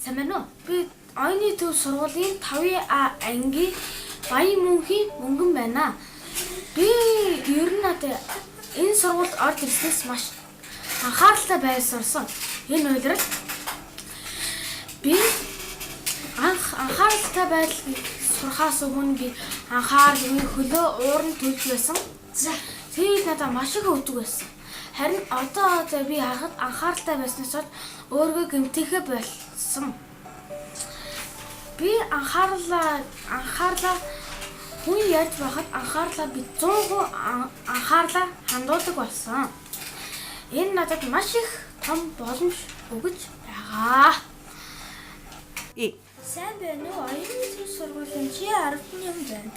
Сайн байна уу? Би оюуны төв сургуулийн 5А ангийн Баян мөнхийн мөнгөн байна. Би ер нь энэ сургуульд орж ирснээс маш анхааралтай байж сурсан. Энэ үйлрэл би анхааралтай байж сурахаас өмнө би анхаарал хөлөө уурн төлж байсан. Тэгээд надад маш их өвдөг байсан. Харин одоо би харахад анхааралтай байснаас өөрийгөө гэмтээхэ болсон. Би анхаарлаа хүн ярьж байхад анхаарлаа би 100% анхаарлаа хандуулдаг болсон. Энэ надад маш их том боломж өгөж байгаа. Сайн байна уу? Оюуны төв сургуулийн G10-ны юм байна.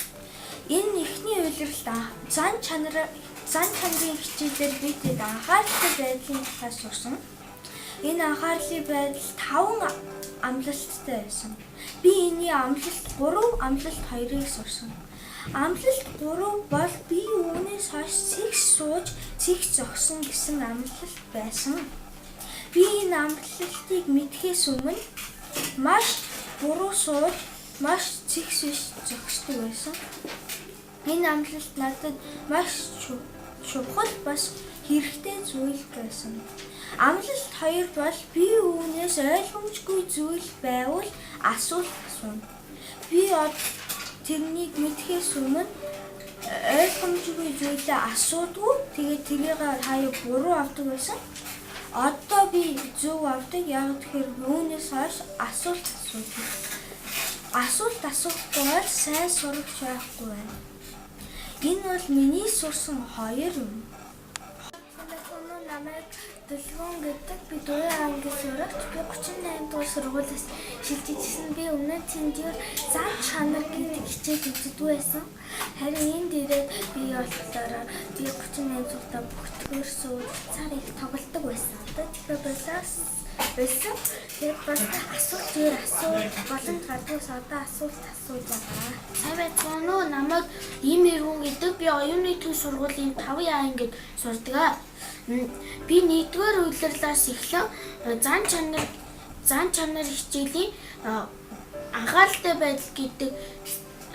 Энэ ихний үйлрэлт зан чанарын хичээлээр бид анхааралтай байдлын талаар сурсан. Энэ анхаарлын байдал 5 амлалттай байсан. Би энэний амлалт 3, амлалт 2-ыг сурсан. Амлалт 3 бол би үүнээс хойш цэгц сууж, цэгц зогсон гэсэн амлалт байсан. Би энэ амлалтыг мэдхээс өмнө маш буруу сууж, маш цэгц биш зогсдог байсан. Энэ амлалт надад маш чухал бас хэрэгтэй зүйл байсан. Амлалт 2 бол би үүнээс ойлгомжгүй зүйл байвал асуулт асууна. Би тэрнийг мэдхээс өмнө ойлгомжгүй зүйлээ асуудгүй. Тэгээд тэрийг хаяа буруу авдаг байсан. Одоо би зөв авдаг. Яг тэгэхээр үүнээс хойш асуулт асуудаг. Асуулт асуухгүй сайн сурах байхгүй байна. Энэ бол миний сурсан 2 юм. Намайг Дэлгүүн гэдэг би 4 ангийн сурагч. Би 38 дугаар сургуулиас шилжиж ирсэн. Би өмнө тэмдгээр зан чанар гэдэг хичээл үздэг байсан. Харин энэ дээрээ би болохоор би 38 дугаар бүгдгээр сууж цаар их тоглодог байсан. Одоо тэгэхээр байсан. Тэгээд бас асуулт боломж гадагш одоо асуулт асууж байгаа. Сайн байна уу? Намайг Имэргүн гэдэг. Би оюуны төв сургуулийн 5А ангид сурдаг. Би 1-р үйлрэлээс эхлэн зан чанар хичээлийн анхааралтай байдал гэдэг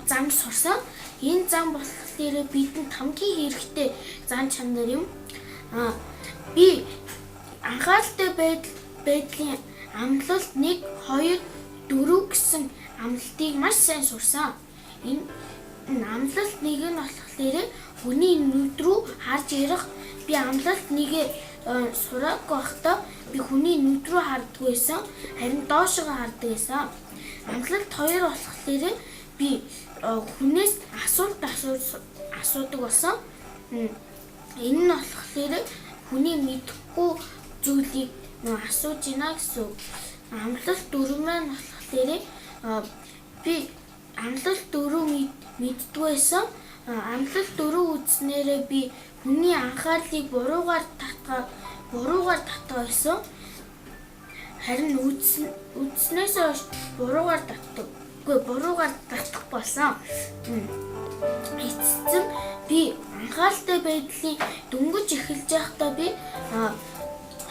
зам сурсан. Энэ зам болохоор бидэнд хамгийн хэрэгтэй зан чанар юм. Би анхааралтай байдлын амлалт 1, 2, 4 гэсэн амлалтыг маш сайн сурсан. Энэ амлалт 1 нь болохоор хүний нүд рүү харж ярих. Би амлалт 1-ийг сурааг байхдаа би хүний нүд рүү харддаг байсан. Харин доошоо харддаг байсан. Амлалт 2 болохоор би хүнээс асуулт асуудаг болсон. Энэ нь болохоор хүний мэдэхгүй зүйлийг асууж ийна гэсэн. Амлалт 4 маань болохоор би амлалт 4 мэддэг байсан. Амлалт 4 үзснээрээ би хүний анхаарлыг буруугаар татсан. Харин үзснээс хойш буруугаар татах болсон. Эцэстэн би анхааралтай байдлыг дөнгөж эхэлж байхдаа би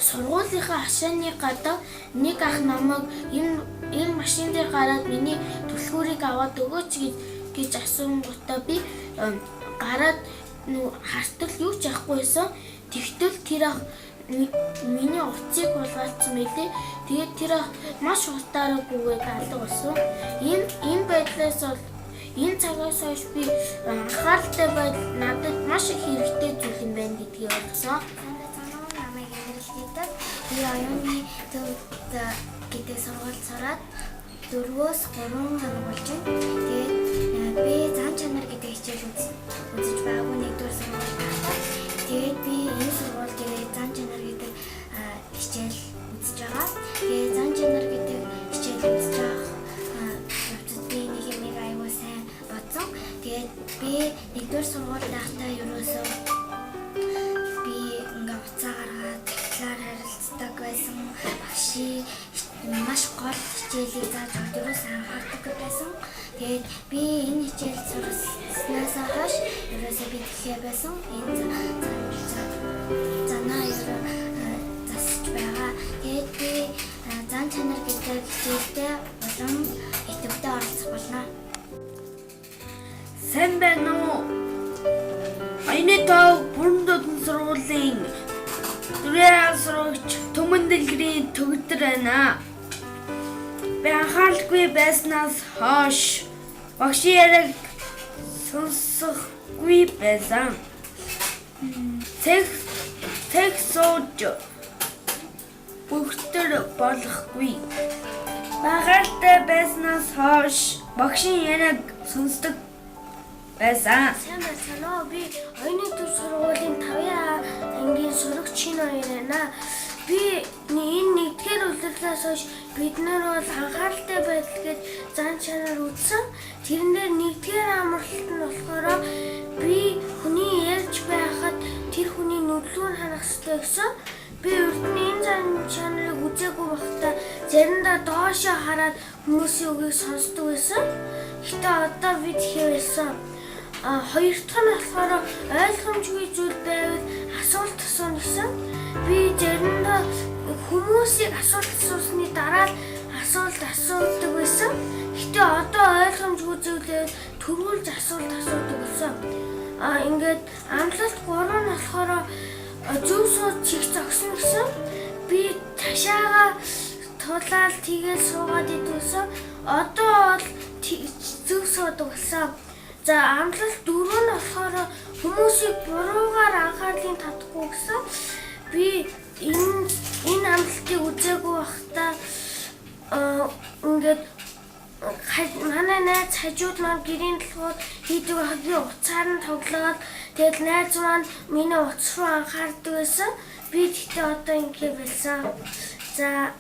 сургуулийнхаа хашааны гадаа нэг ах намайг энэ машин дээр гараад миний түлхүүрийг аваад өгөөч гэж асуунгуудаа би гараад хартал юу ч авахгүй байсан. Тэгтэл тэр ах миний утсыг булгаалцсан байлээ. Тэгээд тэр ах маш хурдаараагүйгээд алга болсон. Энэ байдлаас бол энэ цагаас хойш би анхааралтай байдал надад маш их хэрэгтэй зүйл юм байна гэдгийг ойлгосон. Намайг Имэргүн. Би оюуны төв гэдэг сургуульд сураад 4-өөс 3 хоног болж байна. Тэгээд би зан чанар гэдэг хичээл үзэж байгаагүй 1-р сургуульд байхдаа. Тэгээд би энэ сургууль дээр зан чанар гэдэг хичээл үзэж байгаа. Тэгээд зан чанар гэдэг хичээл үзэж байгаа явцад би нэг юм аягүй сайн бодсон. Тэгээд би 1-р сургуульд байхдаа ерөөсөө би уцаа гаргаад талаар харилцдаг байсан. Багшийн маш гол хичээлийг зааж өгдөөс анхаардаг байсан. Тэгээд би энэ хичээл сурснаас хойш ерөөсөө би тэлээ байсан. Энэ занаа засаж байгаа. Тэгээд би зан чанар гэдэг хичээлдээ улам идэвхтэй оролцох болно. Сайн байна уу? Аяны тав бүрэн додон сургуулийн дөрөв сурагч Түмэн Дэлгэрийн төгөлдөр байна. Би анхааралгүй байснаас хойш багшийн яриаг сонсохгүй байсан. Тэг сууж бүгдээр болохгүй. Багаартай байснаас хойш багшийн яриаг сонсдог байсан. Сайн байна уу? Би оюуны төв сургуулийн 5-р ангийн сурагч шинэ хоёр байна. Би энэ нэгдүгээр улирлаас хойш бид нар бол анхааралтай байдал гэж зан чанар үзсэн. Тэрнээр нэгдүгээр амралт нь болохоор би хүний ярьж байхад тэр хүний нүдлүүр ханах хэрэгтэй гэсэн. Би урд нь энэ зан чанарыг үзээгүй байхдаа заримдаа доошоо хараад хүмүүсийн үгийг сонсдог байсан. Гэтэ одоо би тэгэхээр байсан. Хоёр дахь нь болохоор ойлгомжгүй зүйл байвал асуулт асууна гэсэн. Би заримдаа хүмүүсийг асуулт асуусны дараа л асуулт асуудаг байсан. Гэтэ одоо ойлгомжгүй зүйлээ төрүүлж асуулт асуудаг байсан. Ингээд амлалт 3 нь болохоор зөв сууд чих зогсно гэсэн. Би ташаага тулаад тэгээд суугаад идвэсэн. Одоо бол зөв суудаг болсон. За амлалт 4 нь болохоор хүмүүсийг буруугаар анхаарлын татахгүй гэсэн. Би энэ амлалтыг үзээгүй байхдаа ингээд манай найз хажууд маань гэрийн толгойд хийдэг байхад би уцаар нь тоглоод тэгээд найз маань миний уц руу анхаардаг байсан. Би тэгтээ одоо ингэ болсон. За